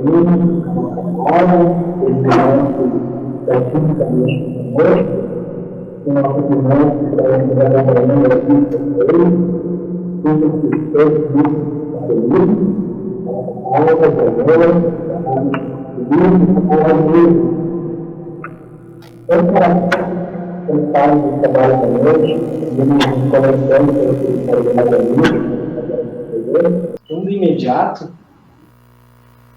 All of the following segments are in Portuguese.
reunimos a nossa casa, esperamos tecnicamente conosco, com nossos irmãos que estão trabalhando aqui com eles, tudo que todos estão felizes, a nossa casa, a pensar no trabalho da noite, e conectando com esse trabalho. De imediato,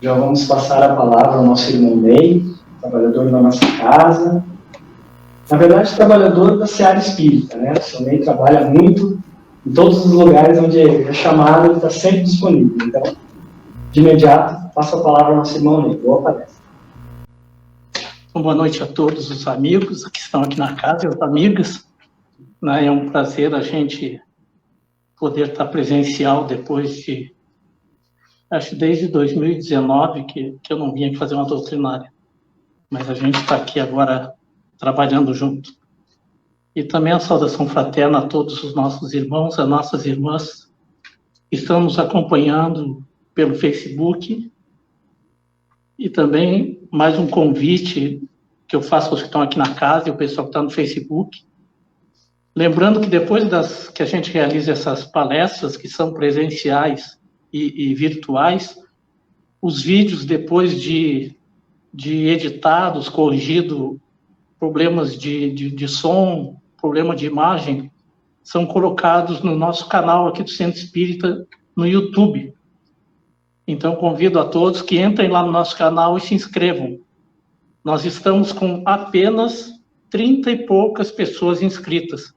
já vamos passar a palavra ao nosso irmão Ney, trabalhador da nossa casa. Na verdade, trabalhador da Seara Espírita, né? O seu Ney trabalha muito em todos os lugares onde é chamado, ele está sempre disponível. Então, de imediato, passo a palavra ao nosso irmão Ney. Boa palestra. Boa noite a todos os amigos que estão aqui na casa e as amigas. É um prazer a gente poder estar presencial depois de, acho desde 2019 que eu não vinha fazer uma doutrinária. Mas a gente está aqui agora trabalhando junto. E também a saudação fraterna a todos os nossos irmãos, a nossas irmãs que estão nos acompanhando pelo Facebook. E também mais um convite que eu faço aos que estão aqui na casa e o pessoal que está no Facebook. Lembrando que depois que a gente realiza essas palestras, que são presenciais e virtuais, os vídeos, depois de editados, corrigido problemas de som, problema de imagem, são colocados no nosso canal aqui do Centro Espírita no YouTube. Então, convido a todos que entrem lá no nosso canal e se inscrevam. Nós estamos com apenas 30 e poucas pessoas inscritas.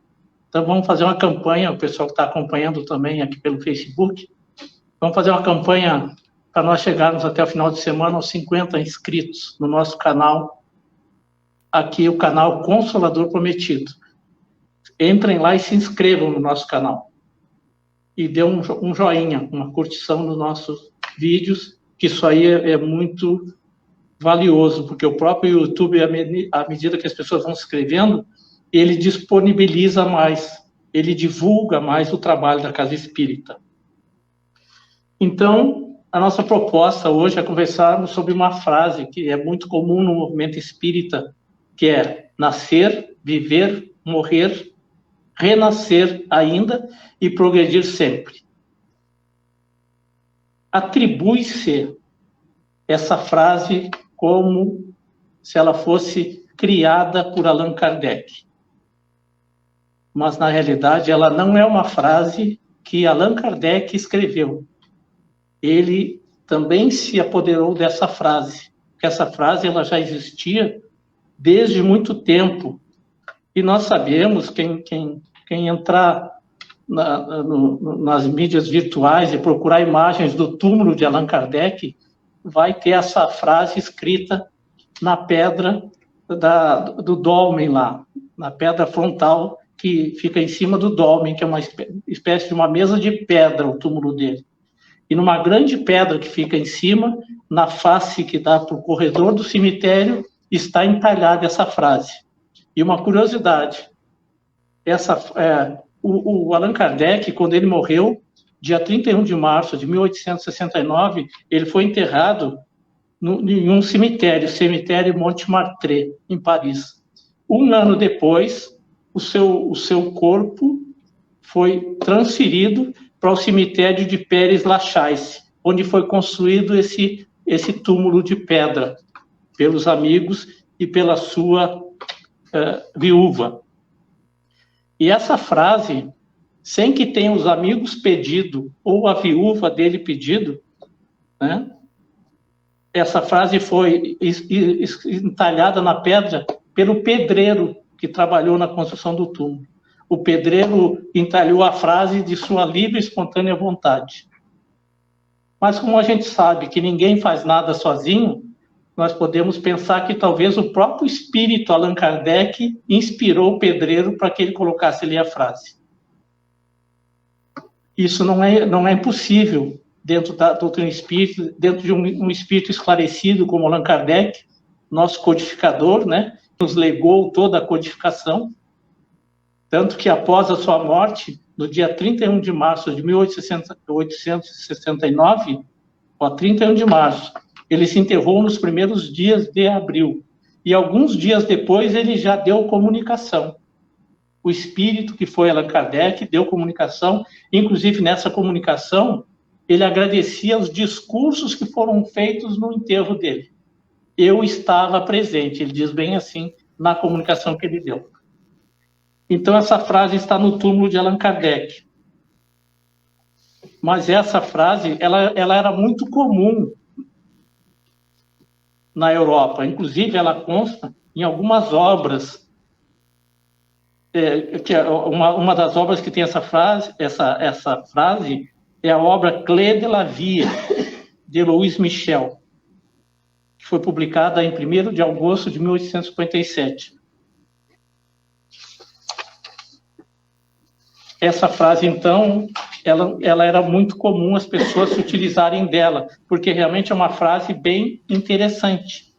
Então, vamos fazer uma campanha, o pessoal que está acompanhando também aqui pelo Facebook, vamos fazer uma campanha para nós chegarmos até o final de semana aos 50 inscritos no nosso canal, aqui o canal Consolador Prometido. Entrem lá e se inscrevam no nosso canal. E dê um joinha, uma curtição nos nossos vídeos, que isso aí é muito valioso, porque o próprio YouTube, à medida que as pessoas vão se inscrevendo, ele disponibiliza mais, ele divulga mais o trabalho da Casa Espírita. Então, a nossa proposta hoje é conversarmos sobre uma frase que é muito comum no movimento espírita, que é nascer, viver, morrer, renascer ainda e progredir sempre. Atribui-se essa frase como se ela fosse criada por Allan Kardec. Mas, na realidade, ela não é uma frase que Allan Kardec escreveu. Ele também se apoderou dessa frase, porque essa frase ela já existia desde muito tempo. E nós sabemos, quem entrar nas mídias virtuais e procurar imagens do túmulo de Allan Kardec, vai ter essa frase escrita na pedra do dolmen lá, na pedra frontal que fica em cima do dolmen, que é uma espécie de uma mesa de pedra, o túmulo dele. E numa grande pedra que fica em cima, na face que dá para o corredor do cemitério, está entalhada essa frase. E uma curiosidade, o Allan Kardec, quando ele morreu, dia 31 de março de 1869, ele foi enterrado em um cemitério, o cemitério Montmartre, em Paris. Um ano depois, o seu corpo foi transferido para o cemitério de Père-Lachaise, onde foi construído esse túmulo de pedra pelos amigos e pela sua viúva. E essa frase, sem que tenha os amigos pedido ou a viúva dele pedido, né, essa frase foi entalhada na pedra pelo pedreiro que trabalhou na construção do túmulo. O pedreiro entalhou a frase de sua livre e espontânea vontade. Mas como a gente sabe que ninguém faz nada sozinho, nós podemos pensar que talvez o próprio espírito Allan Kardec inspirou o pedreiro para que ele colocasse ali a frase. Isso não é impossível dentro da doutrina espírita, dentro de um espírito esclarecido como Allan Kardec, nosso codificador, né, nos legou toda a codificação, tanto que após a sua morte, no dia 31 de março de 1869, 31 de março, Ele se enterrou nos primeiros dias de abril. E alguns dias depois ele já deu comunicação. O espírito que foi Allan Kardec deu comunicação, inclusive nessa comunicação, ele agradecia os discursos que foram feitos no enterro dele. Eu estava presente, ele diz bem assim, na comunicação que ele deu. Então, essa frase está no túmulo de Allan Kardec. Mas essa frase, ela era muito comum na Europa. Inclusive, ela consta em algumas obras. Uma das obras que tem essa frase é a obra Clé de la Vie, de Louis Michel, que foi publicada em 1º de agosto de 1857. Essa frase, então, ela era muito comum as pessoas se utilizarem dela, porque realmente é uma frase bem interessante.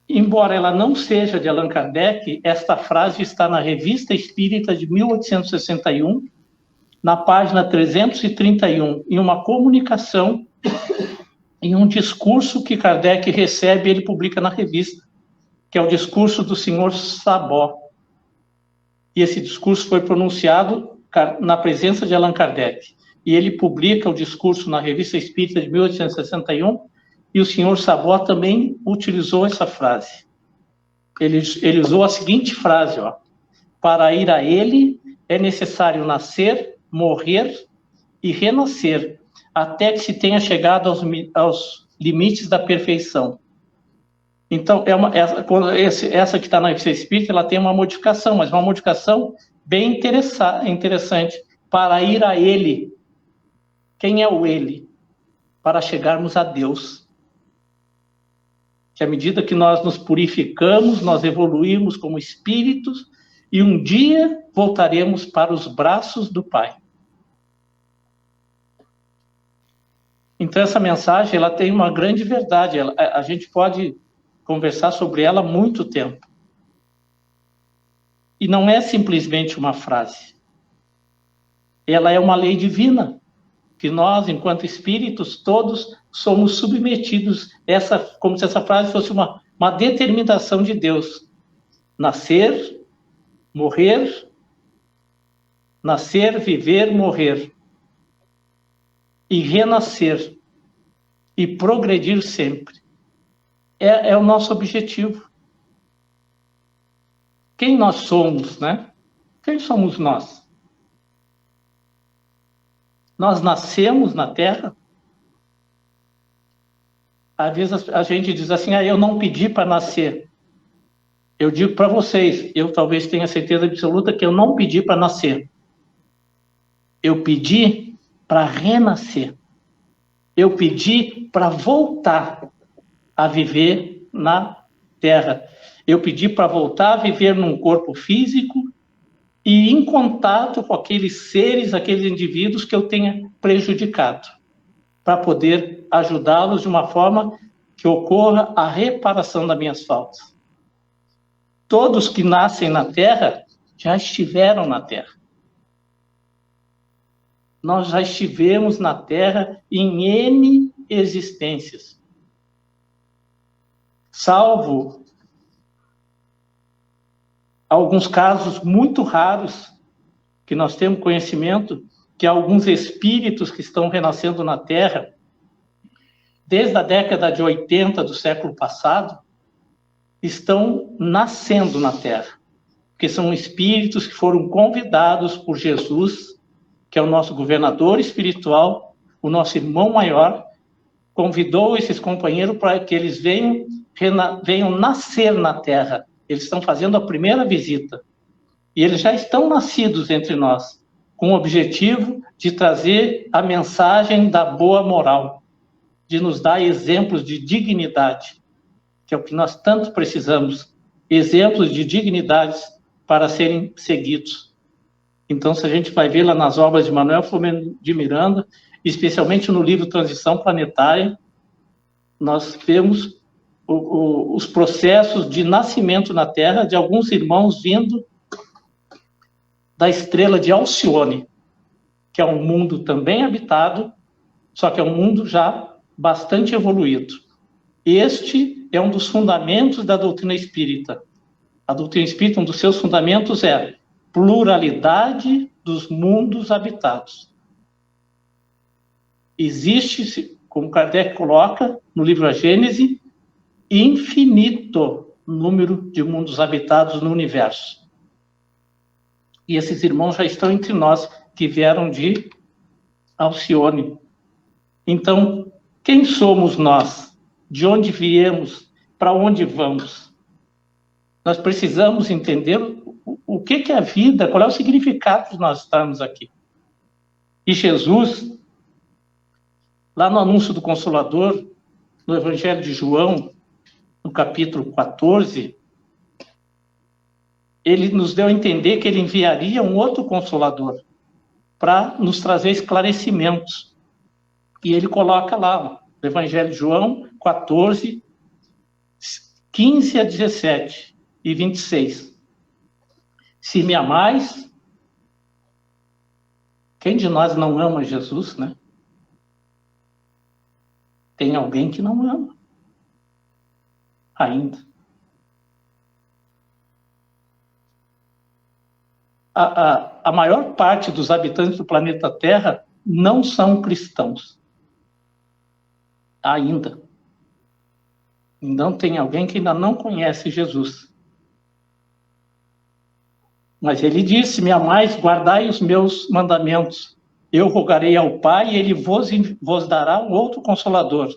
Embora ela não seja de Allan Kardec, esta frase está na Revista Espírita de 1861, na página 331, em uma comunicação, em um discurso que Kardec recebe e ele publica na revista, que é o discurso do senhor Sabó. E esse discurso foi pronunciado na presença de Allan Kardec. E ele publica o discurso na Revista Espírita de 1861, e o senhor Sabó também utilizou essa frase. Ele usou a seguinte frase, ó: para ir a ele é necessário nascer, morrer e renascer, até que se tenha chegado aos limites da perfeição. Então, essa que está na Revista Espírita, ela tem uma modificação, mas uma modificação bem interessante. Para ir a ele. Quem é o ele? Para chegarmos a Deus. Que à medida que nós nos purificamos, nós evoluímos como espíritos, e um dia voltaremos para os braços do Pai. Então, essa mensagem, ela tem uma grande verdade. A gente pode conversar sobre ela há muito tempo. E não é simplesmente uma frase. Ela é uma lei divina, que nós, enquanto espíritos, todos somos submetidos, como se essa frase fosse uma determinação de Deus. Nascer, morrer, nascer, viver, morrer. E renascer. E progredir sempre. É o nosso objetivo. Quem nós somos, né? Quem somos nós? Nós nascemos na Terra. Às vezes a gente diz assim, eu não pedi para nascer. Eu digo para vocês, eu talvez tenha certeza absoluta que eu não pedi para nascer. Eu pedi para renascer. Eu pedi para voltar a viver na Terra. Eu pedi para voltar a viver num corpo físico e em contato com aqueles seres, aqueles indivíduos que eu tenha prejudicado, para poder ajudá-los de uma forma que ocorra a reparação das minhas faltas. Todos que nascem na Terra já estiveram na Terra. Nós já estivemos na Terra em N existências. Salvo alguns casos muito raros que nós temos conhecimento, que alguns espíritos que estão renascendo na Terra, desde a década de 80 do século passado, estão nascendo na Terra, porque são espíritos que foram convidados por Jesus, que é o nosso governador espiritual, o nosso irmão maior, convidou esses companheiros para que eles venham nascer na Terra. Eles estão fazendo a primeira visita. E eles já estão nascidos entre nós, com o objetivo de trazer a mensagem da boa moral, de nos dar exemplos de dignidade, que é o que nós tanto precisamos, exemplos de dignidades para serem seguidos. Então, se a gente vai ver lá nas obras de Manuel Filomeno de Miranda, especialmente no livro Transição Planetária, nós vemos os processos de nascimento na Terra de alguns irmãos vindo da estrela de Alcione, que é um mundo também habitado, só que é um mundo já bastante evoluído. Este é um dos fundamentos da doutrina espírita. A doutrina espírita, um dos seus fundamentos é pluralidade dos mundos habitados. Existe, como Kardec coloca no livro A Gênese, infinito número de mundos habitados no universo. E esses irmãos já estão entre nós, que vieram de Alcione. Então, quem somos nós? De onde viemos? Para onde vamos? Nós precisamos entender o que é a vida, qual é o significado de nós estarmos aqui. E Jesus, lá no anúncio do Consolador, no Evangelho de João, no capítulo 14, ele nos deu a entender que ele enviaria um outro Consolador para nos trazer esclarecimentos. E ele coloca lá, no Evangelho de João 14, 15 a 17 e 26. Se me amais, quem de nós não ama Jesus, né? Tem alguém que não ama. Ainda. A maior parte dos habitantes do planeta Terra não são cristãos. Ainda. Então tem alguém que ainda não conhece Jesus. Mas ele disse, me amais, guardai os meus mandamentos. Eu rogarei ao Pai e ele vos dará um outro Consolador.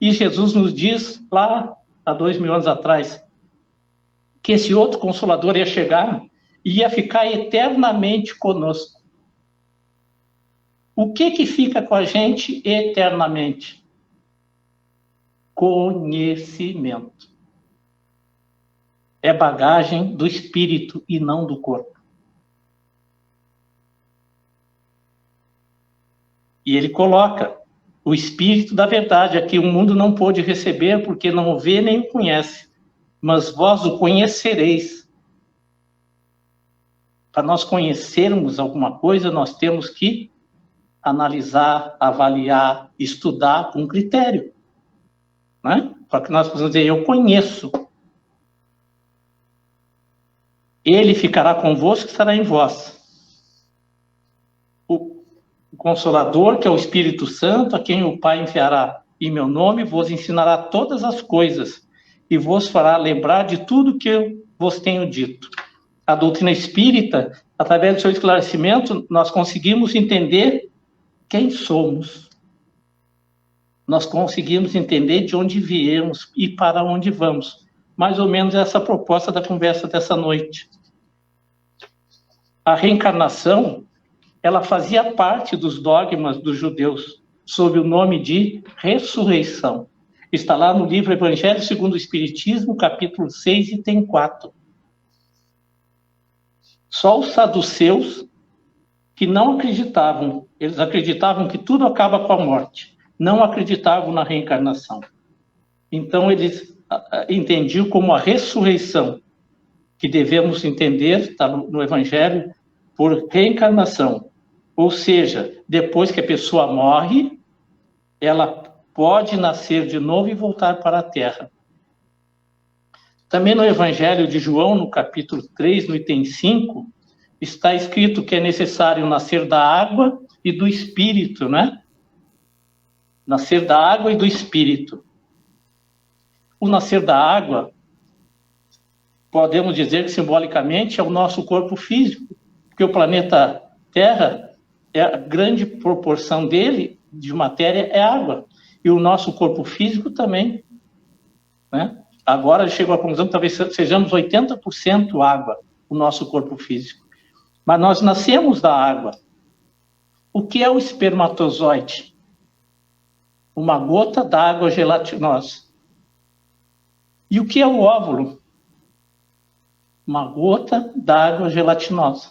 E Jesus nos diz, lá há 2000 anos atrás, que esse outro Consolador ia chegar e ia ficar eternamente conosco. O que fica com a gente eternamente? Conhecimento. É bagagem do espírito e não do corpo. E ele coloca o espírito da verdade, aqui o mundo não pôde receber porque não o vê nem o conhece, mas vós o conhecereis. Para nós conhecermos alguma coisa, nós temos que analisar, avaliar, estudar com critério. Né? Para que nós possamos dizer, eu conheço. Ele ficará convosco e estará em vós. O Consolador, que é o Espírito Santo, a quem o Pai enviará em meu nome, vos ensinará todas as coisas e vos fará lembrar de tudo que eu vos tenho dito. A doutrina espírita, através do seu esclarecimento, nós conseguimos entender quem somos. Nós conseguimos entender de onde viemos e para onde vamos. Mais ou menos essa proposta da conversa dessa noite. A reencarnação, ela fazia parte dos dogmas dos judeus, sob o nome de ressurreição. Está lá no livro Evangelho segundo o Espiritismo, capítulo 6, item 4. Só os saduceus que não acreditavam, eles acreditavam que tudo acaba com a morte, não acreditavam na reencarnação. Então, eles entendiam como a ressurreição, que devemos entender, está no Evangelho, por reencarnação. Ou seja, depois que a pessoa morre, ela pode nascer de novo e voltar para a Terra. Também no Evangelho de João, no capítulo 3, no item 5, está escrito que é necessário nascer da água e do Espírito, né? Nascer da água e do Espírito. O nascer da água, podemos dizer que simbolicamente é o nosso corpo físico, porque o planeta Terra, a grande proporção dele, de matéria, é água. E o nosso corpo físico também, né? Agora chegou à conclusão que talvez sejamos 80% água, o nosso corpo físico. Mas nós nascemos da água. O que é o espermatozoide? Uma gota d'água gelatinosa. E o que é o óvulo? Uma gota d'água gelatinosa.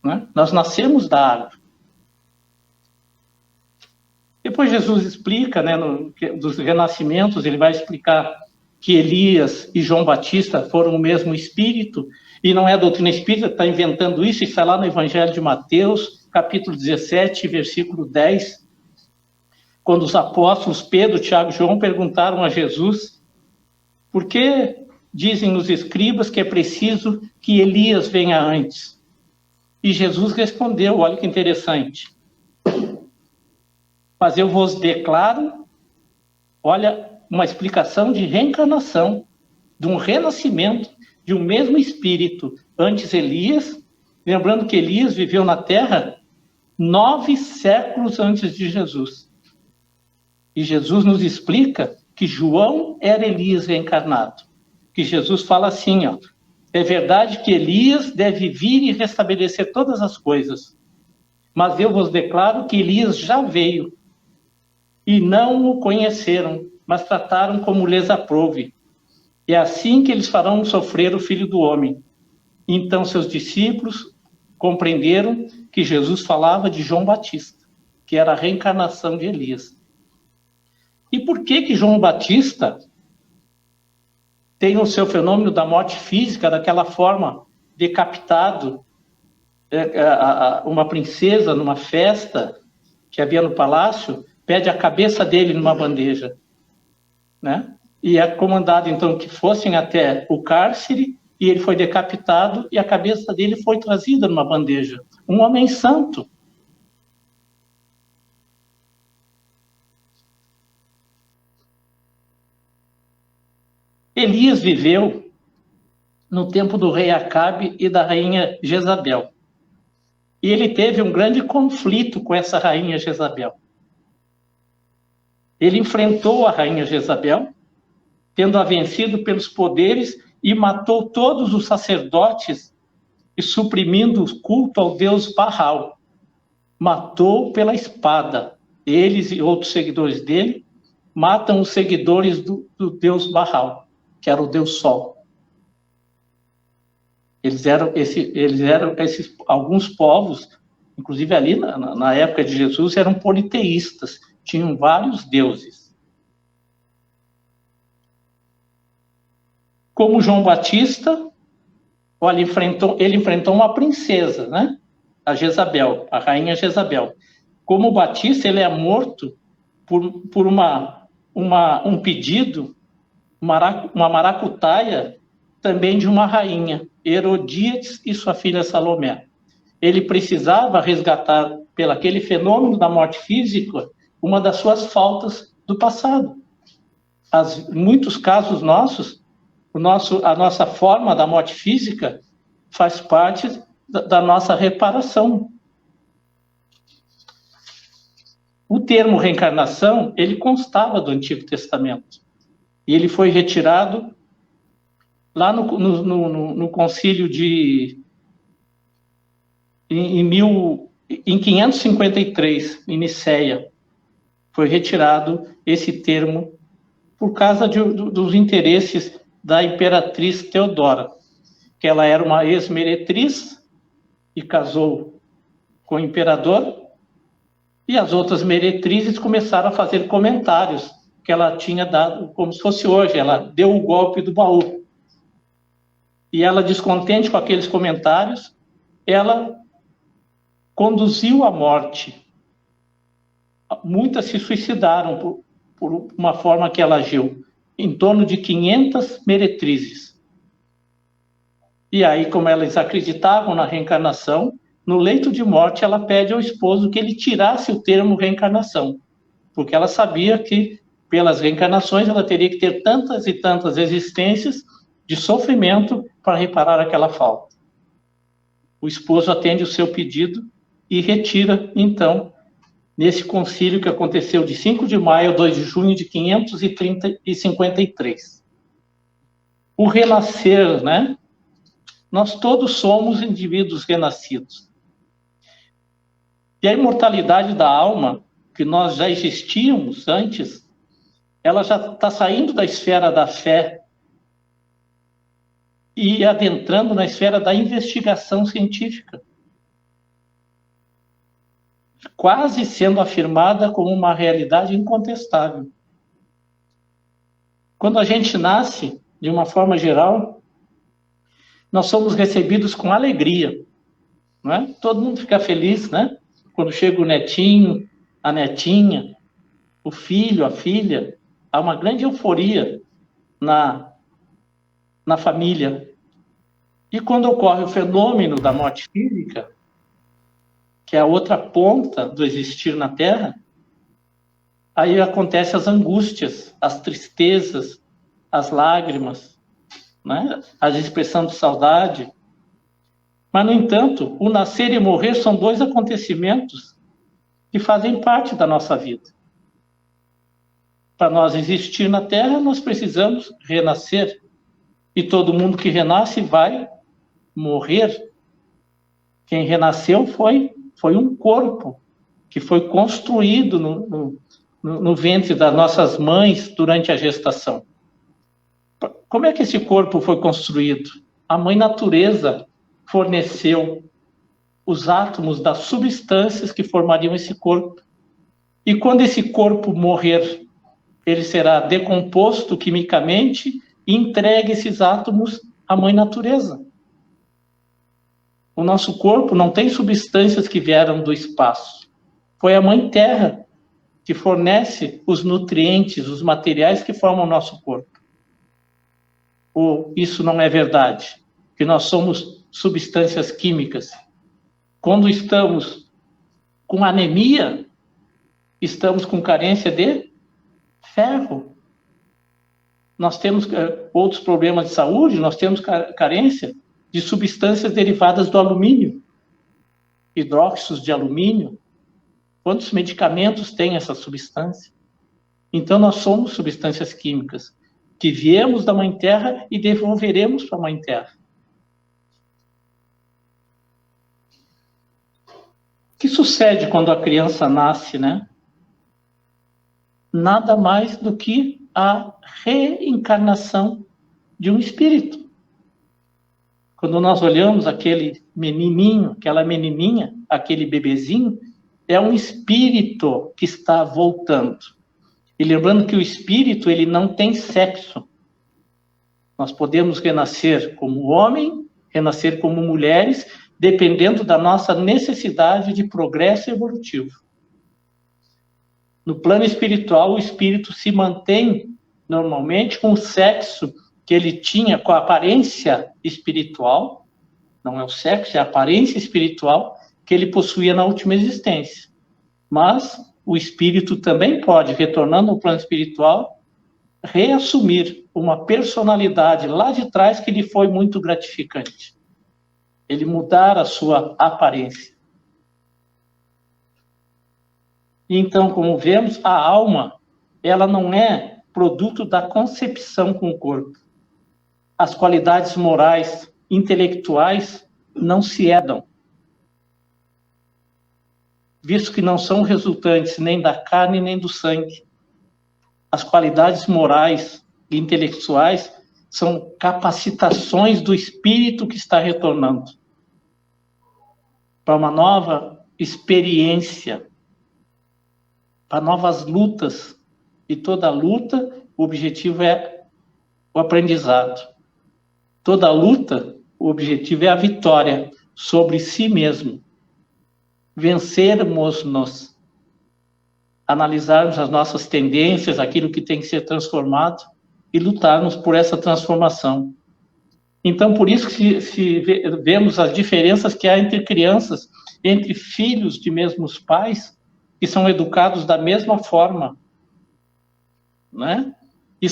Né? Nós nascemos da água. Depois Jesus explica, né, dos renascimentos, ele vai explicar que Elias e João Batista foram o mesmo espírito, e não é a doutrina espírita que está inventando isso, está lá no Evangelho de Mateus, capítulo 17, versículo 10. quando os apóstolos Pedro, Tiago e João perguntaram a Jesus por que dizem os escribas que é preciso que Elias venha antes. E Jesus respondeu, olha que interessante. Mas eu vos declaro, olha, uma explicação de reencarnação, de um renascimento, de um mesmo espírito. Antes Elias, lembrando que Elias viveu na Terra 9 séculos antes de Jesus. E Jesus nos explica que João era Elias reencarnado. Que Jesus fala assim, ó, é verdade que Elias deve vir e restabelecer todas as coisas, mas eu vos declaro que Elias já veio e não o conheceram, mas trataram como lhes aprouve. É assim que eles farão sofrer o Filho do Homem. Então seus discípulos compreenderam que Jesus falava de João Batista, que era a reencarnação de Elias. E por que João Batista tem o seu fenômeno da morte física, daquela forma, decapitado, uma princesa numa festa que havia no palácio, pede a cabeça dele numa bandeja, né? E é comandado, então, que fossem até o cárcere, e ele foi decapitado, e a cabeça dele foi trazida numa bandeja. Um homem santo. Elias viveu no tempo do rei Acabe e da rainha Jezabel. E ele teve um grande conflito com essa rainha Jezabel. Ele enfrentou a rainha Jezabel, tendo-a vencido pelos poderes, e matou todos os sacerdotes e suprimindo o culto ao deus Baal. Matou pela espada. Eles e outros seguidores dele matam os seguidores do deus Baal, que era o deus Sol. Eles eram esses alguns povos, inclusive ali na época de Jesus, eram politeístas, tinham vários deuses. Como João Batista, olha, ele enfrentou uma princesa, né? A Jezabel, a rainha Jezabel. Como Batista, ele é morto por um pedido, uma maracutaia, também de uma rainha, Herodíades e sua filha Salomé. Ele precisava resgatar, pelo aquele fenômeno da morte física, uma das suas faltas do passado. Em muitos casos nossos, a nossa forma da morte física faz parte da nossa reparação. O termo reencarnação, ele constava do Antigo Testamento. E ele foi retirado lá no concílio em 553, em Nicéia. Foi retirado esse termo por causa dos interesses da imperatriz Teodora, que ela era uma ex-meretriz e casou com o imperador, e as outras meretrizes começaram a fazer comentários que ela tinha dado, como se fosse hoje, ela deu o golpe do baú. E ela, descontente com aqueles comentários, ela conduziu à morte. Muitas se suicidaram por uma forma que ela agiu. Em torno de 500 meretrizes. E aí, como elas acreditavam na reencarnação, no leito de morte ela pede ao esposo que ele tirasse o termo reencarnação, porque ela sabia que, pelas reencarnações, ela teria que ter tantas e tantas existências de sofrimento para reparar aquela falta. O esposo atende o seu pedido e retira, então, nesse concílio que aconteceu de 5 de maio a 2 de junho de 553. O renascer, né? Nós todos somos indivíduos renascidos. E a imortalidade da alma, que nós já existíamos antes, ela já está saindo da esfera da fé e adentrando na esfera da investigação científica, quase sendo afirmada como uma realidade incontestável. Quando a gente nasce, de uma forma geral, nós somos recebidos com alegria, não é? Todo mundo fica feliz, né? Quando chega o netinho, a netinha, o filho, a filha, há uma grande euforia na família. E quando ocorre o fenômeno da morte física, que é a outra ponta do existir na Terra, aí acontecem as angústias, as tristezas, as lágrimas, né? A expressão de saudade. Mas, no entanto, o nascer e morrer são dois acontecimentos que fazem parte da nossa vida. Para nós existir na Terra, nós precisamos renascer. E todo mundo que renasce vai morrer. Quem renasceu foi um corpo que foi construído no ventre das nossas mães durante a gestação. Como é que esse corpo foi construído? A mãe natureza forneceu os átomos das substâncias que formariam esse corpo. E quando esse corpo morrer, ele será decomposto quimicamente e entregue esses átomos à mãe natureza. O nosso corpo não tem substâncias que vieram do espaço. Foi a mãe terra que fornece os nutrientes, os materiais que formam o nosso corpo. Ou isso não é verdade? Que nós somos substâncias químicas. Quando estamos com anemia, estamos com carência de ferro. Nós temos outros problemas de saúde, nós temos carência de substâncias derivadas do alumínio, hidróxidos de alumínio. Quantos medicamentos têm essa substância? Então, nós somos substâncias químicas que viemos da Mãe Terra e devolveremos para a Mãe Terra. O que sucede quando a criança nasce, né? Nada mais do que a reencarnação de um espírito. Quando nós olhamos aquele menininho, aquela menininha, aquele bebezinho, é um espírito que está voltando. E lembrando que o espírito, ele não tem sexo. Nós podemos renascer como homem, renascer como mulheres, dependendo da nossa necessidade de progresso evolutivo. No plano espiritual, o espírito se mantém normalmente com o sexo que ele tinha, com a aparência espiritual, não é o sexo, é a aparência espiritual que ele possuía na última existência. Mas o espírito também pode, retornando ao plano espiritual, reassumir uma personalidade lá de trás que lhe foi muito gratificante. Ele mudar a sua aparência. Então, como vemos, a alma, ela não é produto da concepção com o corpo. As qualidades morais, intelectuais, não se herdam, visto que não são resultantes nem da carne nem do sangue. As qualidades morais e intelectuais são capacitações do espírito que está retornando para uma nova experiência, para novas lutas. E toda luta, o objetivo é o aprendizado. Toda luta, o objetivo é a vitória sobre si mesmo. Vencermos-nos, analisarmos as nossas tendências, aquilo que tem que ser transformado e lutarmos por essa transformação. Então, por isso que vemos as diferenças que há entre crianças, entre filhos de mesmos pais, que são educados da mesma forma, né? E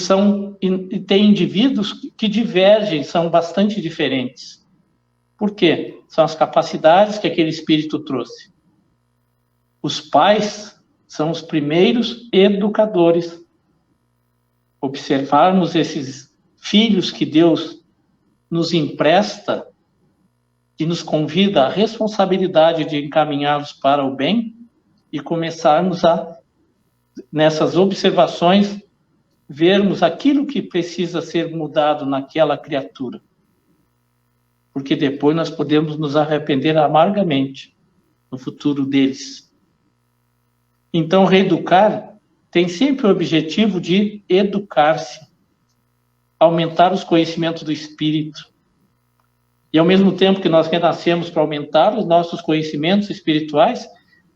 tem indivíduos que divergem, são bastante diferentes. Por quê? São as capacidades que aquele espírito trouxe. Os pais são os primeiros educadores. Observarmos esses filhos que Deus nos empresta e nos convida à responsabilidade de encaminhá-los para o bem e começarmos nessas observações, vermos aquilo que precisa ser mudado naquela criatura. Porque depois nós podemos nos arrepender amargamente no futuro deles. Então, reeducar tem sempre o objetivo de educar-se, aumentar os conhecimentos do espírito. E ao mesmo tempo que nós renascemos para aumentar os nossos conhecimentos espirituais,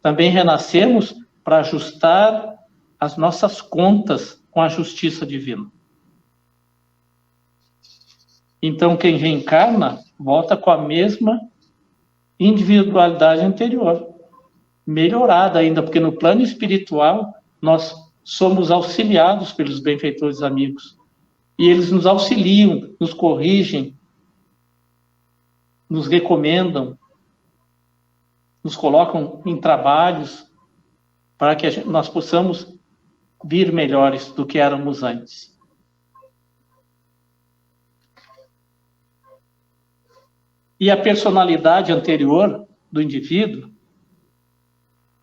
também renascemos para ajustar as nossas contas com a justiça divina. Então, quem reencarna volta com a mesma individualidade anterior, melhorada ainda, porque no plano espiritual nós somos auxiliados pelos benfeitores amigos. E eles nos auxiliam, nos corrigem, nos recomendam, nos colocam em trabalhos para que nós possamos vir melhores do que éramos antes. E a personalidade anterior do indivíduo,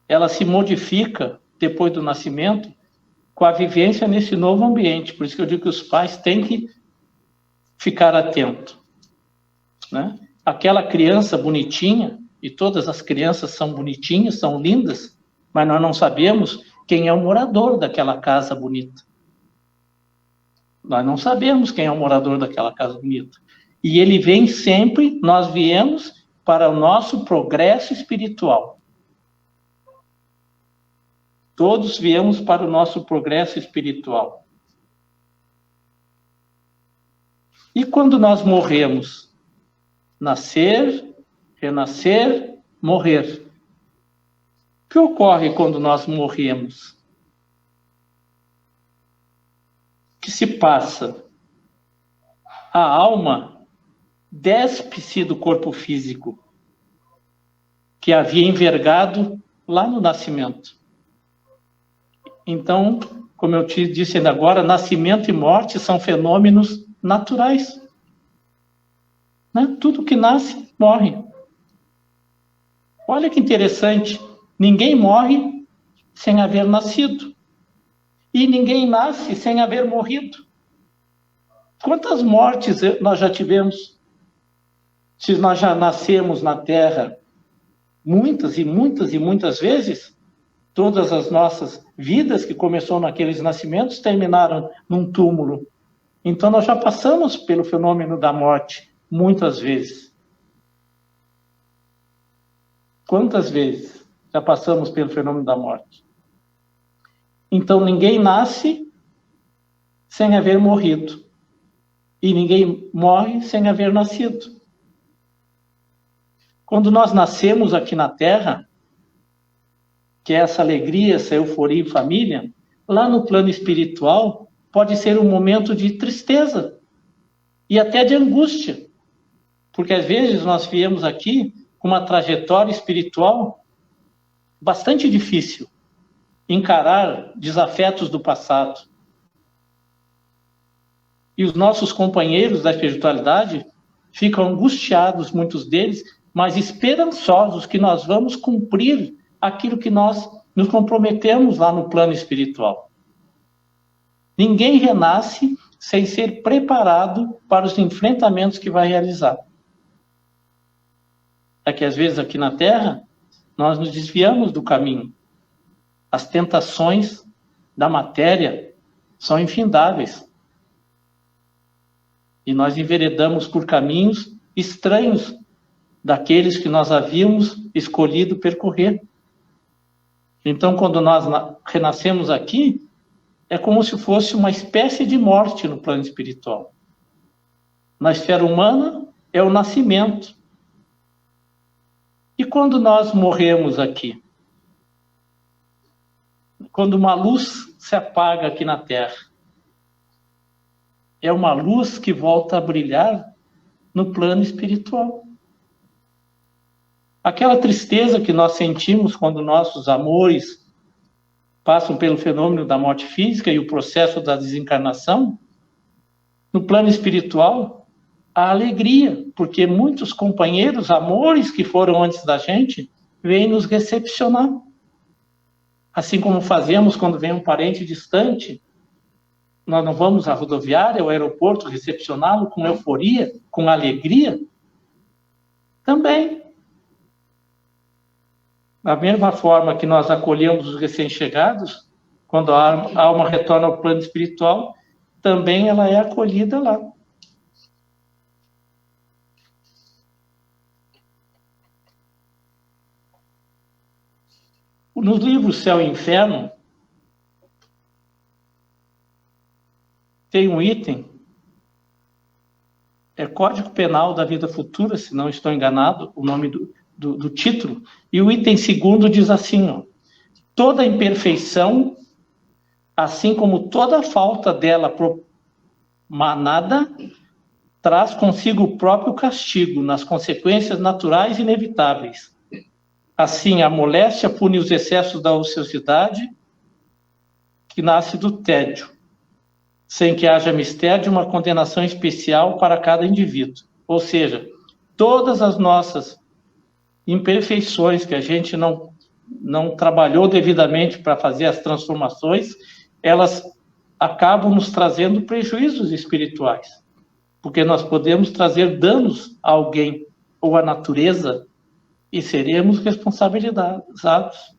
ela se modifica depois do nascimento com a vivência nesse novo ambiente. Por isso que eu digo que os pais têm que ficar atentos, né? Aquela criança bonitinha, e todas as crianças são bonitinhas, são lindas, mas nós não sabemos quem é o morador daquela casa bonita. Nós não sabemos quem é o morador daquela casa bonita. E ele vem sempre, nós viemos para o nosso progresso espiritual. Todos viemos para o nosso progresso espiritual. E quando nós morremos? Nascer, renascer, morrer. O que ocorre quando nós morremos? O que se passa? A alma despe-se do corpo físico que havia envergado lá no nascimento. Então, como eu te disse ainda agora, nascimento e morte são fenômenos naturais. Né? Tudo que nasce, morre. Olha que interessante, ninguém morre sem haver nascido. E ninguém nasce sem haver morrido. Quantas mortes nós já tivemos? Se nós já nascemos na Terra muitas e muitas e muitas vezes, todas as nossas vidas que começou naqueles nascimentos terminaram num túmulo. Então nós já passamos pelo fenômeno da morte muitas vezes. Quantas vezes já passamos pelo fenômeno da morte? Então ninguém nasce sem haver morrido. E ninguém morre sem haver nascido. Quando nós nascemos aqui na Terra, que é essa alegria, essa euforia em família, lá no plano espiritual pode ser um momento de tristeza e até de angústia. Porque às vezes nós viemos aqui com uma trajetória espiritual bastante difícil. Encarar desafetos do passado. E os nossos companheiros da espiritualidade ficam angustiados, muitos deles, mas esperançosos que nós vamos cumprir aquilo que nós nos comprometemos lá no plano espiritual. Ninguém renasce sem ser preparado para os enfrentamentos que vai realizar. É que às vezes aqui na Terra, nós nos desviamos do caminho. As tentações da matéria são infindáveis. E nós enveredamos por caminhos estranhos daqueles que nós havíamos escolhido percorrer. Então, quando nós renascemos aqui, é como se fosse uma espécie de morte no plano espiritual. Na esfera humana, é o nascimento. E quando nós morremos aqui? Quando uma luz se apaga aqui na Terra, é uma luz que volta a brilhar no plano espiritual. Aquela tristeza que nós sentimos quando nossos amores passam pelo fenômeno da morte física e o processo da desencarnação, no plano espiritual, a alegria, porque muitos companheiros, amores que foram antes da gente, vêm nos recepcionar. Assim como fazemos quando vem um parente distante, nós não vamos à rodoviária, ao aeroporto, recepcioná-lo com euforia, com alegria? Também. Da mesma forma que nós acolhemos os recém-chegados, quando a alma retorna ao plano espiritual, também ela é acolhida lá. Nos livros Céu e Inferno, tem um item, é Código Penal da Vida Futura, se não estou enganado, o nome do título, e o item 2º diz assim, ó, toda imperfeição, assim como toda falta dela manada, traz consigo o próprio castigo, nas consequências naturais e inevitáveis. Assim, a moléstia pune os excessos da ociosidade, que nasce do tédio, sem que haja mistério de uma condenação especial para cada indivíduo. Ou seja, todas as nossas imperfeições que a gente não trabalhou devidamente para fazer as transformações, elas acabam nos trazendo prejuízos espirituais, porque nós podemos trazer danos a alguém ou à natureza e seremos responsabilizados.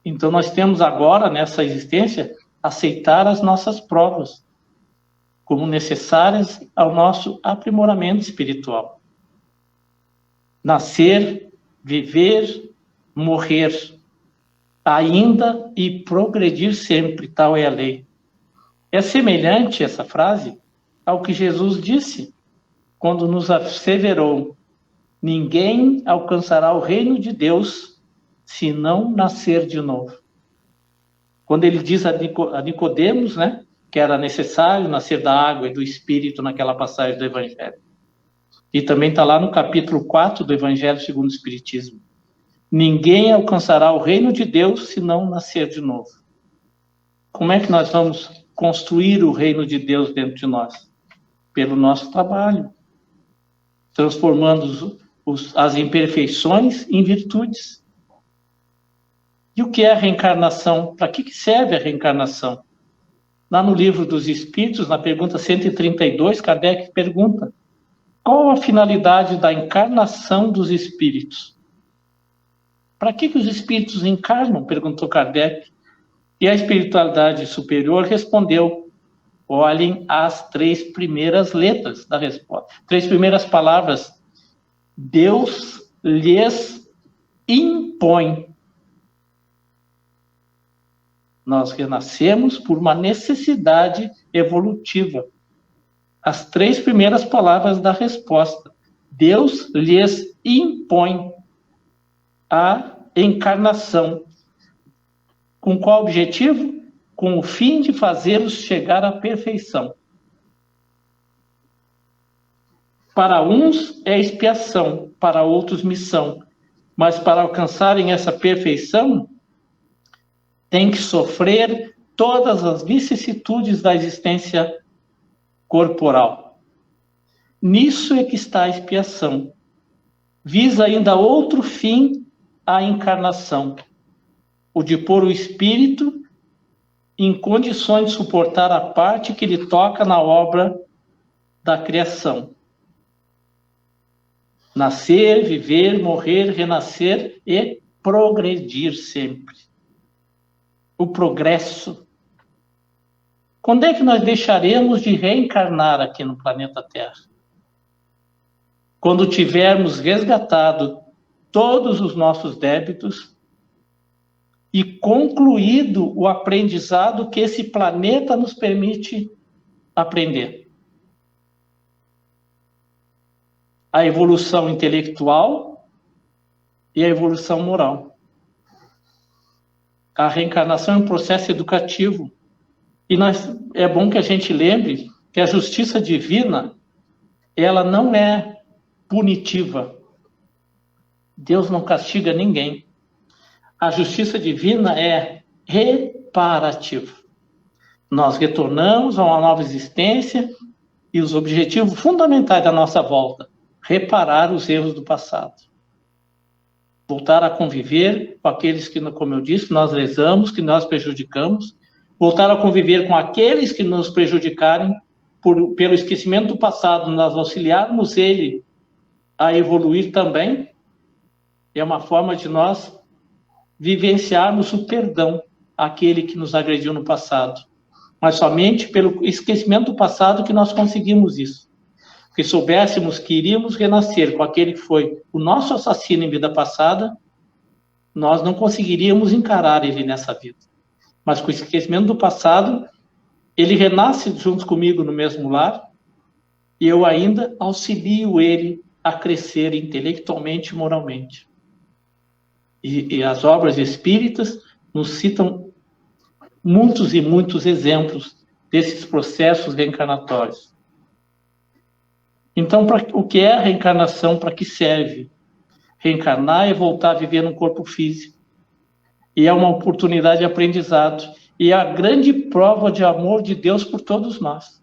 Então, nós temos agora, nessa existência, aceitar as nossas provas como necessárias ao nosso aprimoramento espiritual. Nascer, viver, morrer, ainda e progredir sempre, tal é a lei. É semelhante essa frase ao que Jesus disse quando nos asseverou: ninguém alcançará o reino de Deus se não nascer de novo. Quando ele diz a Nicodemos, né, que era necessário nascer da água e do Espírito naquela passagem do Evangelho. E também está lá no capítulo 4 do Evangelho segundo o Espiritismo. Ninguém alcançará o reino de Deus se não nascer de novo. Como é que nós vamos construir o reino de Deus dentro de nós? Pelo nosso trabalho, transformando as imperfeições em virtudes. E o que é a reencarnação? Para que serve a reencarnação? Lá no Livro dos Espíritos, na pergunta 132, Kardec pergunta: qual a finalidade da encarnação dos espíritos? Para que os espíritos encarnam? Perguntou Kardec. E a espiritualidade superior respondeu: olhem as 3 primeiras letras da resposta. 3 primeiras palavras. Deus lhes impõe. Nós renascemos por uma necessidade evolutiva. As 3 primeiras palavras da resposta. Deus lhes impõe a encarnação. Com qual objetivo? Com o fim de fazê-los chegar à perfeição. Para uns é expiação, para outros missão. Mas para alcançarem essa perfeição, tem que sofrer todas as vicissitudes da existência corporal. Nisso é que está a expiação. Visa ainda outro fim à encarnação, o de pôr o espírito em condições de suportar a parte que lhe toca na obra da criação. Nascer, viver, morrer, renascer e progredir sempre. O progresso. Quando é que nós deixaremos de reencarnar aqui no planeta Terra? Quando tivermos resgatado todos os nossos débitos e concluído o aprendizado que esse planeta nos permite aprender. A evolução intelectual e a evolução moral. A reencarnação é um processo educativo. E é bom que a gente lembre que a justiça divina, ela não é punitiva. Deus não castiga ninguém. A justiça divina é reparativa. Nós retornamos a uma nova existência e os objetivos fundamentais da nossa volta: reparar os erros do passado. Voltar a conviver com aqueles que, como eu disse, nós lesamos, que nós prejudicamos. Voltar a conviver com aqueles que nos prejudicarem pelo esquecimento do passado, nós auxiliarmos ele a evoluir também. É uma forma de nós vivenciarmos o perdão àquele que nos agrediu no passado. Mas somente pelo esquecimento do passado que nós conseguimos isso. Porque soubéssemos que iríamos renascer com aquele que foi o nosso assassino em vida passada, nós não conseguiríamos encarar ele nessa vida. Mas com o esquecimento do passado, Ele renasce junto comigo no mesmo lar e eu ainda auxilio ele a crescer intelectualmente e moralmente. E as obras espíritas nos citam muitos e muitos exemplos desses processos reencarnatórios. Então, o que é a reencarnação? Para que serve? Reencarnar é voltar a viver num corpo físico. E é uma oportunidade de aprendizado. E é a grande prova de amor de Deus por todos nós.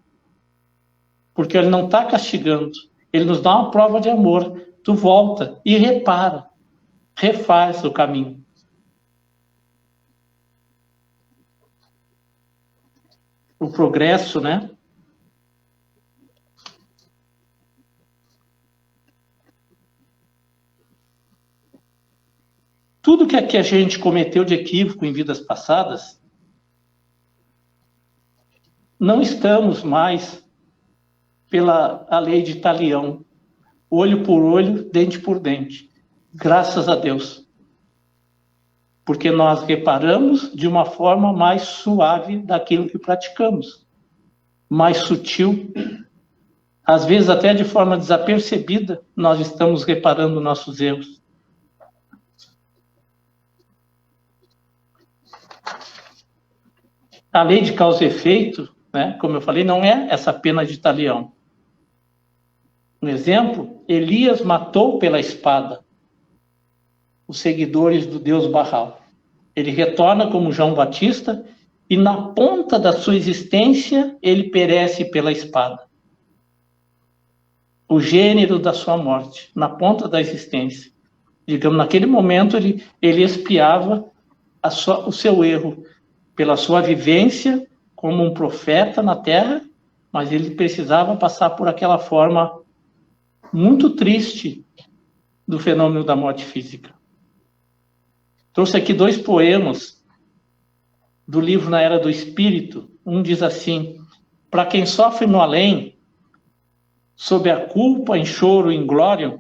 Porque Ele não está castigando. Ele nos dá uma prova de amor. Tu volta e repara. Refaz o caminho. O progresso, né? Tudo que a gente cometeu de equívoco em vidas passadas, não estamos mais pela a lei de Talião, olho por olho, dente por dente. Graças a Deus. Porque nós reparamos de uma forma mais suave daquilo que praticamos. Mais sutil. Às vezes até de forma desapercebida, nós estamos reparando nossos erros. A lei de causa e efeito, né, como eu falei, não é essa pena de Talião. Um exemplo, Elias matou pela espada os seguidores do deus Baal. Ele retorna como João Batista e na ponta da sua existência ele perece pela espada. O gênero da sua morte, na ponta da existência. Digamos, naquele momento ele expiava o seu erro pela sua vivência como um profeta na Terra, mas ele precisava passar por aquela forma muito triste do fenômeno da morte física. Trouxe aqui 2 poemas do livro Na Era do Espírito. Um diz assim: para quem sofre no além, sob a culpa, em choro e em glória,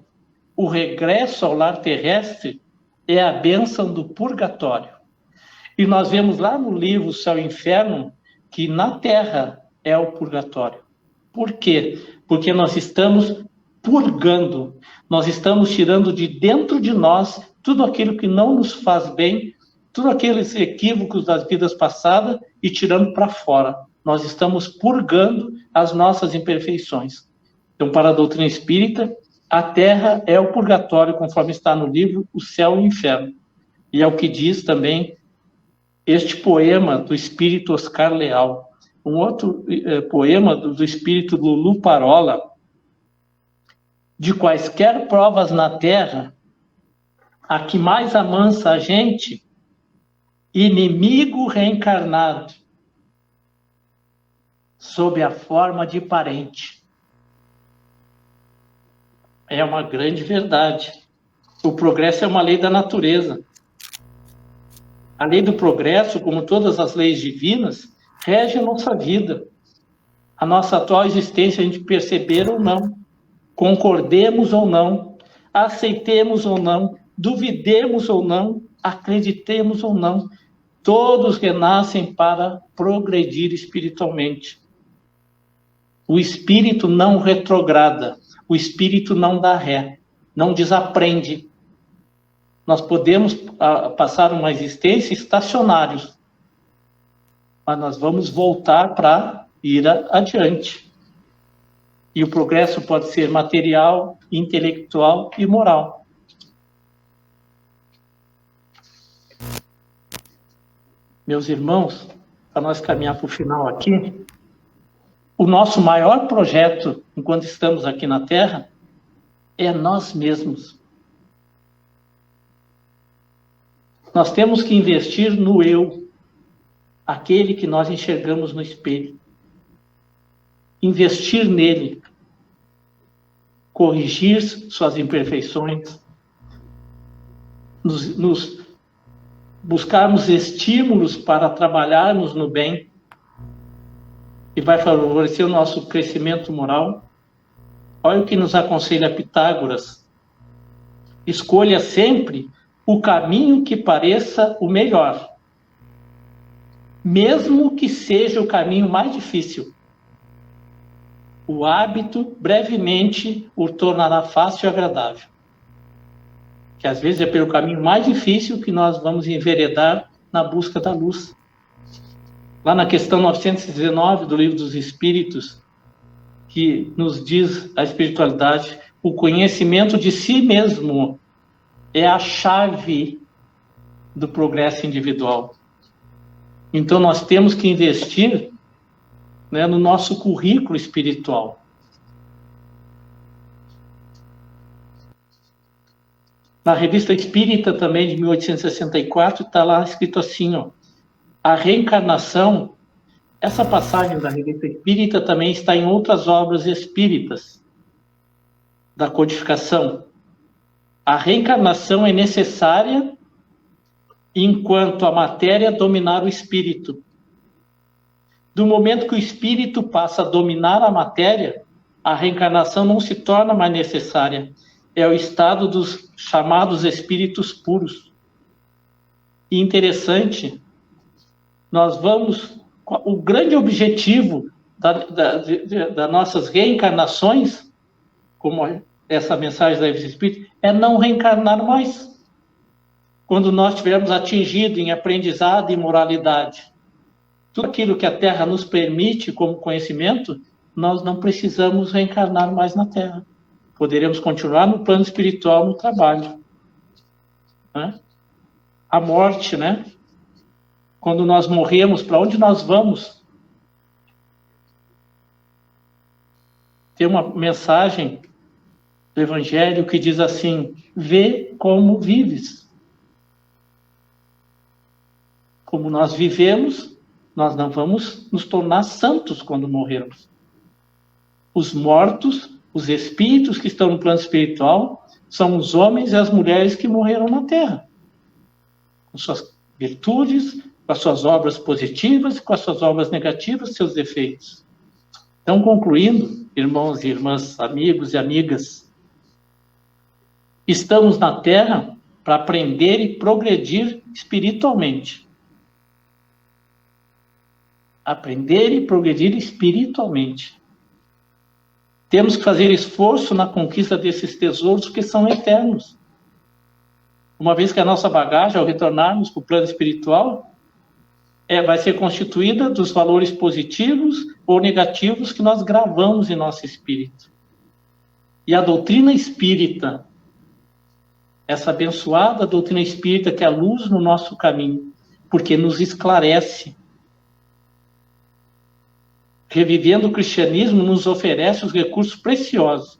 o regresso ao lar terrestre é a bênção do purgatório. E nós vemos lá no livro Céu e Inferno que na Terra é o purgatório. Por quê? Porque nós estamos purgando, nós estamos tirando de dentro de nós tudo aquilo que não nos faz bem, tudo aqueles equívocos das vidas passadas e tirando para fora. Nós estamos purgando as nossas imperfeições. Então, para a doutrina espírita, a Terra é o purgatório, conforme está no livro O Céu e o Inferno. E é o que diz também este poema do espírito Oscar Leal. Um outro poema do espírito Lulu Parola: de quaisquer provas na terra, a que mais amansa a gente, inimigo reencarnado, sob a forma de parente. É uma grande verdade. O progresso é uma lei da natureza. A lei do progresso, como todas as leis divinas, rege a nossa vida. A nossa atual existência, a gente perceber ou não, concordemos ou não, aceitemos ou não, duvidemos ou não, acreditemos ou não, todos renascem para progredir espiritualmente. O espírito não retrograda, o espírito não dá ré, não desaprende. Nós podemos passar uma existência estacionários, mas nós vamos voltar para ir adiante. E o progresso pode ser material, intelectual e moral. Meus irmãos, para nós caminhar para o final aqui, o nosso maior projeto, enquanto estamos aqui na Terra, é nós mesmos. Nós temos que investir no eu, aquele que nós enxergamos no espelho. Investir nele, corrigir suas imperfeições, nos buscarmos estímulos para trabalharmos no bem, e vai favorecer o nosso crescimento moral. Olha o que nos aconselha Pitágoras: escolha sempre o caminho que pareça o melhor. mesmo que seja o caminho mais difícil. O hábito brevemente o tornará fácil e agradável. Que às vezes é pelo caminho mais difícil que nós vamos enveredar na busca da luz. Lá na questão 919 do Livro dos Espíritos, que nos diz a espiritualidade, o conhecimento de si mesmo é a chave do progresso individual. Então nós temos que investir, né, no nosso currículo espiritual. Na Revista Espírita, também, de 1864, está lá escrito assim, ó, a reencarnação, essa passagem da Revista Espírita também está em outras obras espíritas da codificação. A reencarnação é necessária enquanto a matéria dominar o espírito. Do momento que o espírito passa a dominar a matéria, a reencarnação não se torna mais necessária. É o estado dos chamados espíritos puros. E interessante, nós vamos... O grande objetivo das nossas reencarnações, como essa mensagem da Revista Espírita, é não reencarnar mais. Quando nós tivermos atingido em aprendizado e moralidade tudo aquilo que a Terra nos permite como conhecimento, nós não precisamos reencarnar mais na Terra. Poderemos continuar no plano espiritual, no trabalho. Né? A morte, né? Quando nós morremos, para onde nós vamos? Tem uma mensagem do Evangelho que diz assim, vê como vives. Como nós vivemos, nós não vamos nos tornar santos quando morrermos. Os mortos, os espíritos que estão no plano espiritual, são os homens e as mulheres que morreram na Terra. Com suas virtudes, com as suas obras positivas, com as suas obras negativas, seus defeitos. Então, concluindo, irmãos e irmãs, amigos e amigas, estamos na Terra para aprender e progredir espiritualmente. Aprender e progredir espiritualmente. Temos que fazer esforço na conquista desses tesouros que são eternos. Uma vez que a nossa bagagem, ao retornarmos para o plano espiritual, vai ser constituída dos valores positivos ou negativos que nós gravamos em nosso espírito. E a doutrina espírita, essa abençoada doutrina espírita que é a luz no nosso caminho, porque nos esclarece. Revivendo o cristianismo, nos oferece os recursos preciosos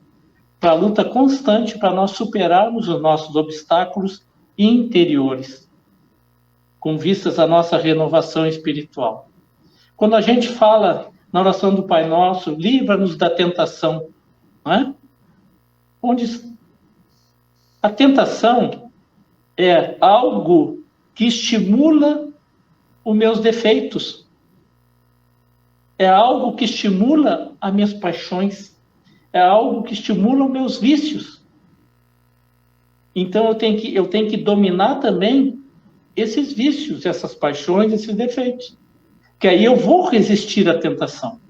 para a luta constante para nós superarmos os nossos obstáculos interiores, com vistas à nossa renovação espiritual. Quando a gente fala na oração do Pai Nosso, livra-nos da tentação, não é? Onde a tentação é algo que estimula os meus defeitos. É algo que estimula as minhas paixões. É algo que estimula os meus vícios. Então eu tenho que dominar também esses vícios, essas paixões, esses defeitos. Que aí eu vou resistir à tentação.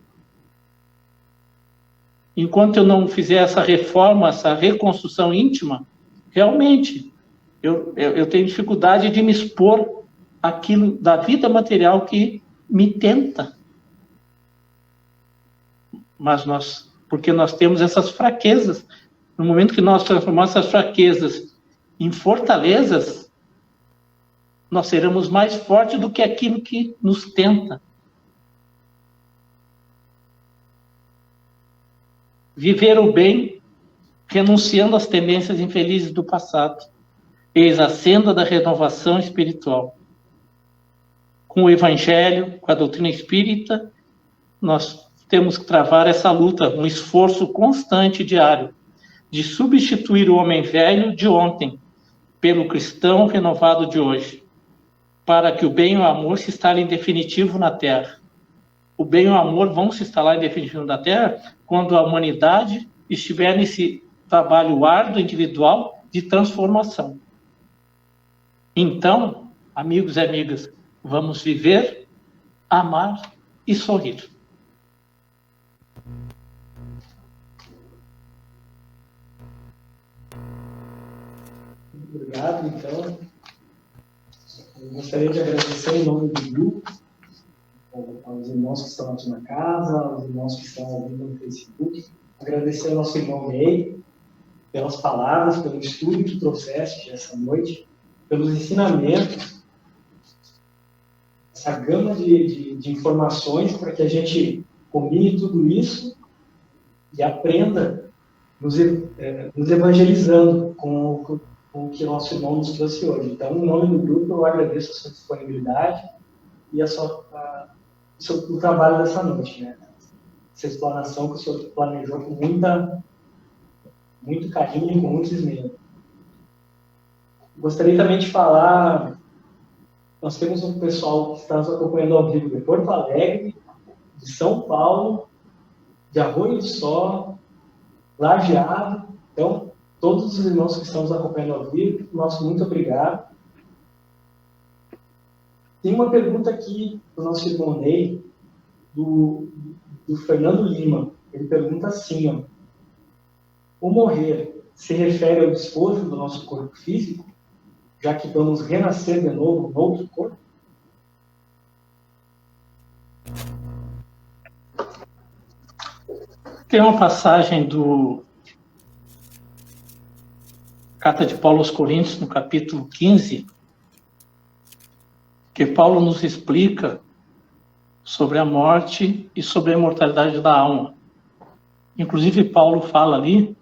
Enquanto eu não fizer essa reforma, essa reconstrução íntima, realmente eu tenho dificuldade de me expor àquilo da vida material que me tenta. Mas porque nós temos essas fraquezas. No momento que nós transformamos essas fraquezas em fortalezas, nós seremos mais fortes do que aquilo que nos tenta. Viver o bem, renunciando às tendências infelizes do passado. Eis a senda da renovação espiritual. Com o Evangelho, com a doutrina espírita, nós temos que travar essa luta, um esforço constante diário, de substituir o homem velho de ontem pelo cristão renovado de hoje, para que o bem e o amor se instalem em definitivo na Terra. O bem e o amor vão se instalar em definitivo na Terra quando a humanidade estiver nesse trabalho árduo individual de transformação. Então, amigos e amigas, vamos viver amar e sorrir. Obrigado, então. Eu gostaria de agradecer em nome do grupo, aos irmãos que estão aqui na casa, aos irmãos que estão ouvindo no Facebook. Agradecer ao nosso irmão Ney pelas palavras, pelo estudo que trouxeste essa noite, pelos ensinamentos, essa gama de informações para que a gente combine tudo isso e aprenda nos evangelizando com o que o nosso irmão nos trouxe hoje. Então, em nome do grupo, eu agradeço a sua disponibilidade e o trabalho dessa noite, né? Essa explanação que o senhor planejou com muito carinho e com muito esmero. Gostaria também de falar, nós temos um pessoal que está nos acompanhando ao vivo de Porto Alegre, de São Paulo, de Arroio do Sol, Lajeado. Então, todos os irmãos que estão nos acompanhando ao vivo, nosso muito obrigado. Tem uma pergunta aqui do nosso irmão Ney, do Fernando Lima. Ele pergunta assim, ó: o morrer se refere ao despojo do nosso corpo físico, já que vamos renascer de novo no outro corpo? Tem uma passagem do Carta de Paulo aos Coríntios, no capítulo 15, que Paulo nos explica sobre a morte e sobre a imortalidade da alma. Inclusive, Paulo fala ali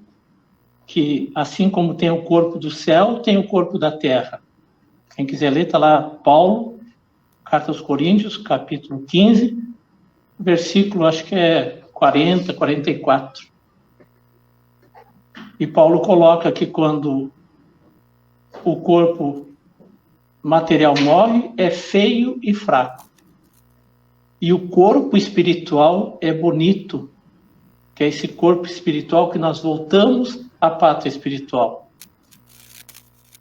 que, assim como tem o corpo do céu, tem o corpo da terra. Quem quiser ler, está lá, Paulo, Carta aos Coríntios, capítulo 15, versículo, acho que é 40, 44. E Paulo coloca que quando o corpo material morre, é feio e fraco. E o corpo espiritual é bonito, que é esse corpo espiritual que nós voltamos à pátria espiritual.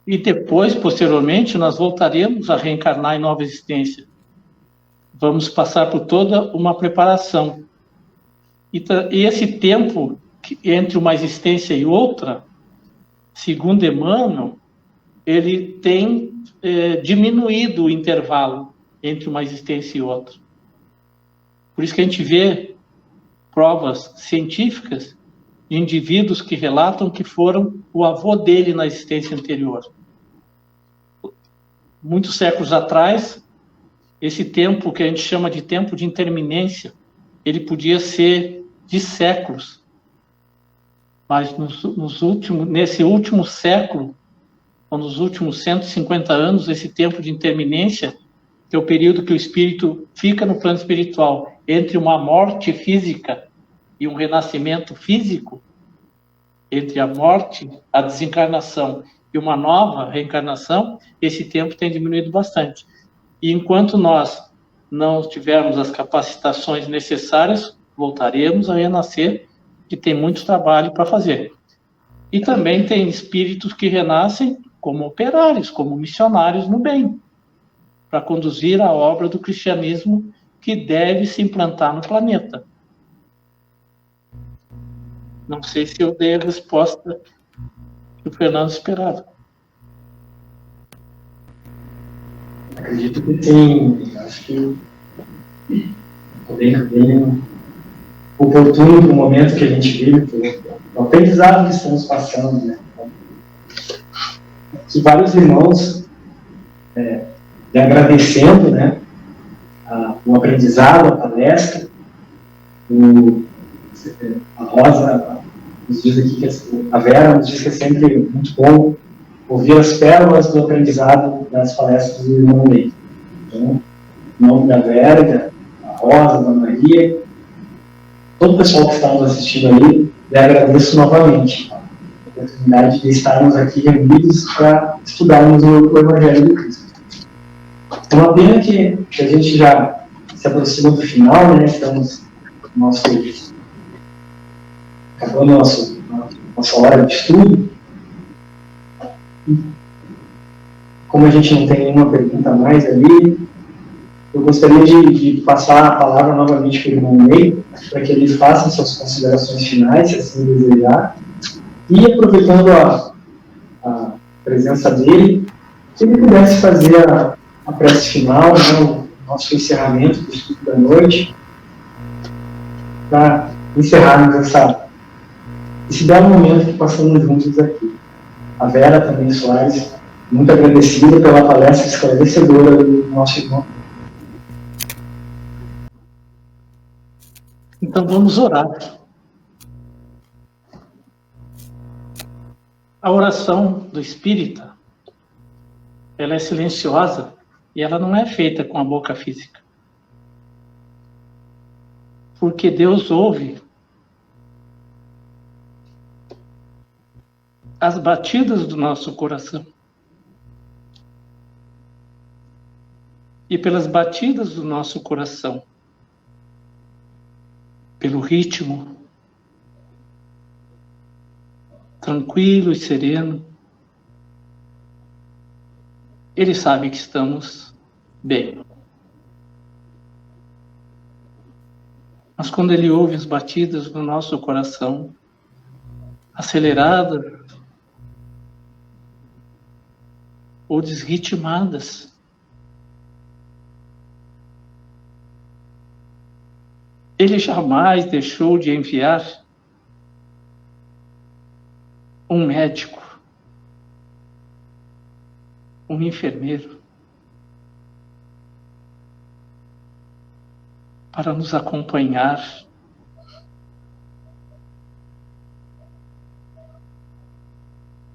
E depois, posteriormente, nós voltaremos a reencarnar em nova existência. Vamos passar por toda uma preparação. E esse tempo entre uma existência e outra, segundo Emmanuel, ele tem diminuído o intervalo entre uma existência e outra. Por isso que a gente vê provas científicas de indivíduos que relatam que foram o avô dele na existência anterior. Muitos séculos atrás, esse tempo que a gente chama de tempo de interminência, ele podia ser de séculos. Mas nesse último século, ou nos últimos 150 anos, esse tempo de interminência, que é o período que o espírito fica no plano espiritual, entre uma morte física e um renascimento físico, entre a morte, a desencarnação e uma nova reencarnação, esse tempo tem diminuído bastante. E enquanto nós não tivermos as capacitações necessárias, voltaremos a renascer, que tem muito trabalho para fazer. E também tem espíritos que renascem como operários, como missionários no bem, para conduzir a obra do cristianismo que deve se implantar no planeta. Não sei se eu dei a resposta que o Fernando esperava. Acredito que sim. Acho que bem oportuno para o momento que a gente vive, o aprendizado que estamos passando, né? Que vários irmãos lhe agradecendo, né, o aprendizado, a palestra. A Rosa nos diz aqui que a Vera nos diz que é sempre muito bom ouvir as pérolas do aprendizado das palestras do irmão Ney. Então, em nome da Vera, da Rosa, da Maria, todo o pessoal que está nos assistindo aí, lhe agradeço novamente a oportunidade de estarmos aqui reunidos para estudarmos o Evangelho do Cristo. É uma pena que a gente já se aproxima do final, né? Estamos acabando nossa hora de estudo. E, como a gente não tem nenhuma pergunta mais ali, Eu gostaria de passar a palavra novamente para o irmão Ney, para que ele faça suas considerações finais, se assim desejar. E aproveitando a presença dele, se ele pudesse fazer a prece final, né, o nosso encerramento do estudo da noite, para encerrarmos esse belo momento que passamos juntos aqui. A Vera também Soares, muito agradecida pela palestra esclarecedora do nosso irmão. Então vamos orar. A oração do espírita, ela é silenciosa e ela não é feita com a boca física. Porque Deus ouve as batidas do nosso coração. E pelas batidas do nosso coração, pelo ritmo tranquilo e sereno, Ele sabe que estamos bem. Mas quando Ele ouve as batidas do nosso coração, aceleradas ou desritmadas, Ele jamais deixou de enviar um médico, um enfermeiro, para nos acompanhar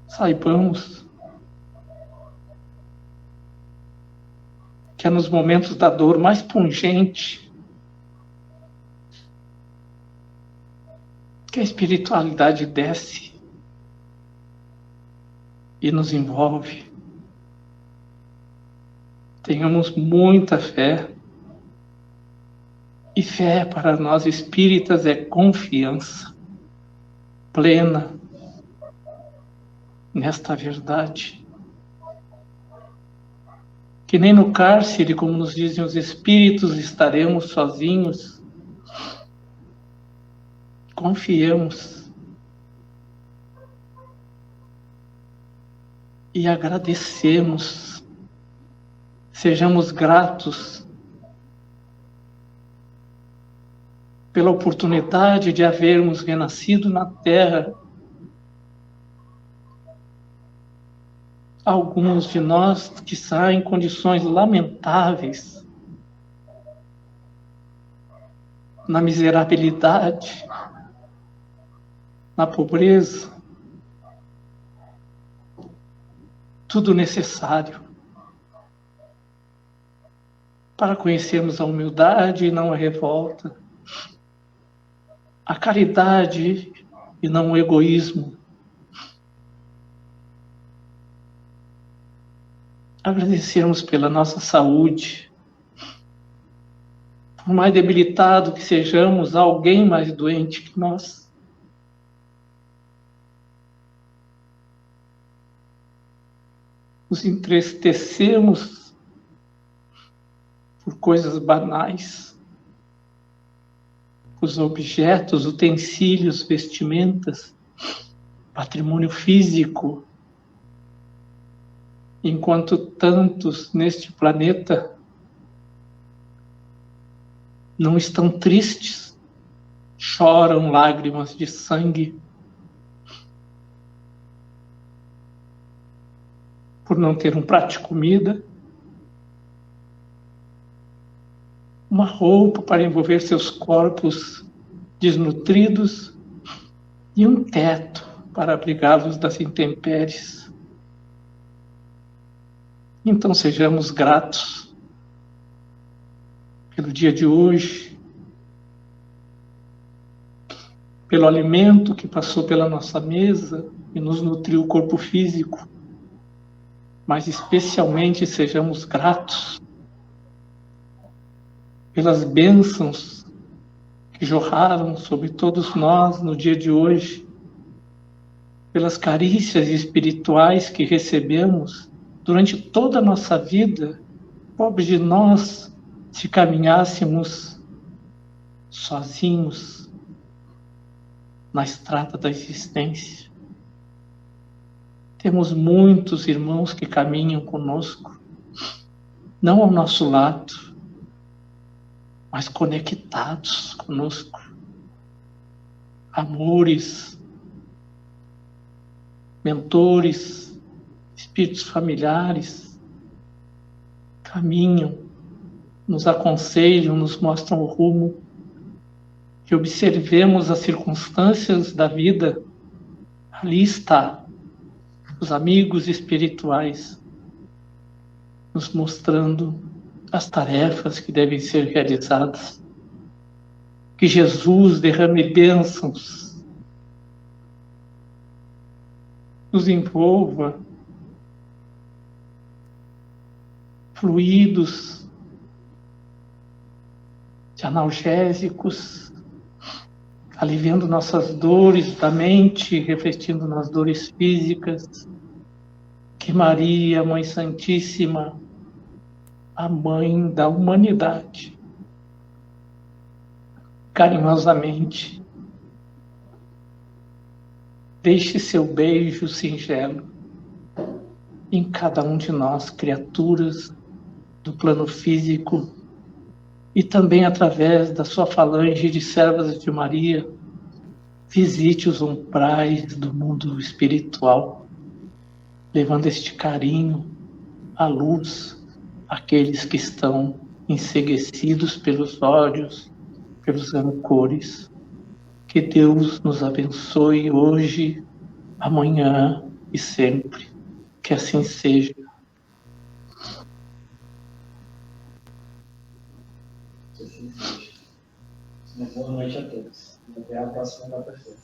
saibamos que é nos momentos da dor mais pungente que a espiritualidade desce e nos envolve. Tenhamos muita fé. E fé para nós espíritas é confiança plena nesta verdade. Que nem no cárcere, como nos dizem os espíritos, estaremos sozinhos. Confiemos e agradecemos, sejamos gratos pela oportunidade de havermos renascido na Terra. Alguns de nós que saem em condições lamentáveis, na miserabilidade, na pobreza, tudo necessário para conhecermos a humildade e não a revolta, a caridade e não o egoísmo. Agradecermos pela nossa saúde. Por mais debilitado que sejamos, há alguém mais doente que nós. Nos entristecemos por coisas banais, os objetos, utensílios, vestimentas, patrimônio físico, enquanto tantos neste planeta não estão tristes, choram lágrimas de sangue por não ter um prato de comida, uma roupa para envolver seus corpos desnutridos e um teto para abrigá-los das intempéries. Então sejamos gratos pelo dia de hoje, pelo alimento que passou pela nossa mesa e nos nutriu o corpo físico, mas especialmente sejamos gratos pelas bênçãos que jorraram sobre todos nós no dia de hoje, pelas carícias espirituais que recebemos durante toda a nossa vida. Pobres de nós se caminhássemos sozinhos na estrada da existência. Temos muitos irmãos que caminham conosco, não ao nosso lado, mas conectados conosco. Amores, mentores, espíritos familiares, caminham, nos aconselham, nos mostram o rumo, que observemos as circunstâncias da vida. Ali está os amigos espirituais nos mostrando as tarefas que devem ser realizadas. Que Jesus derrame bênçãos, nos envolva, fluidos de analgésicos, aliviando nossas dores da mente, refletindo nas dores físicas. Que Maria, Mãe Santíssima, a Mãe da humanidade, carinhosamente deixe seu beijo singelo em cada um de nós, criaturas do plano físico, e também através da sua falange de servas de Maria, visite os umbrais do mundo espiritual, levando este carinho, à luz, àqueles que estão enceguecidos pelos ódios, pelos rancores. Que Deus nos abençoe hoje, amanhã e sempre. Que assim seja. Boa noite a todos. Até a próxima quarta-feira.